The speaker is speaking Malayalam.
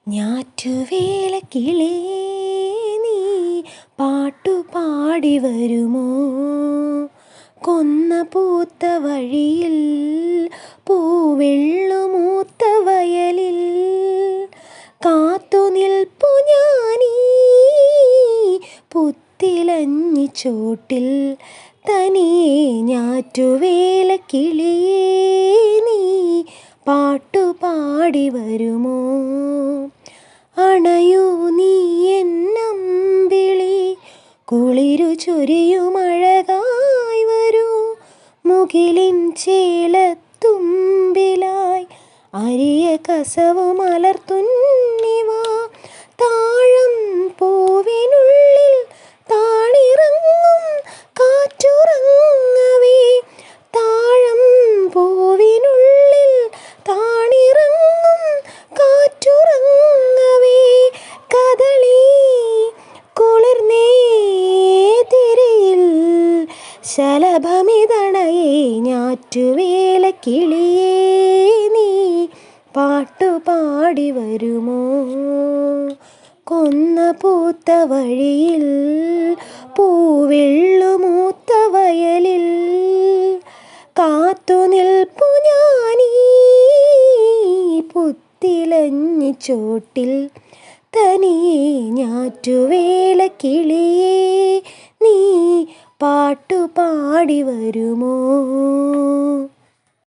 ഞാറ്റുവേലക്കിളിയേ നീ പാട്ടുപാടി വരുമോ? കൊന്ന പൂത്ത വഴിയിൽ പൂവെള്ളുമൂത്ത വയലിൽ കാത്തുനിൽപ്പു ഞാനീ പുത്തിലഞ്ഞി ചോട്ടിൽ തനിയെ. ഞാറ്റുവേലക്കിളിയേ നീ പാട്ടുപാടി വരുമോ? അണയൂ നീ എന്നമ്പിളി, കുളിരു ചൊരിയുമഴകായി വരൂ. മുകിലിൻ ചേലത്തുമ്പിലായി അരിയ കസവു മലർത്തുന്നിവാ. താഴം പൂവിനുള്ളിൽ താണിറങ്ങും കാറ്റുറങ്ങവേ. താഴം പൂവിനുള്ളിൽ താണിറങ്ങും കാറ്റുറങ്ങവേ. കദളി കുളിർന്നേ തിരയിൽ ശലഭമിതണയേ. ഞാറ്റുവേലക്കിളിയേ നീ പാട്ടുപാടി വരുമോ? കൊന്ന പൂത്ത വഴിയിൽ പൂവെള്ളുമൂത്ത വയലിൽ കാത്തുനിൽപ്പു ഞാനീ പുത്തിലഞ്ഞി ചോട്ടിൽ തനിയെ. ഞാറ്റുവേലക്കിളിയേ നീ പാട്ടുപാടി വരുമോ?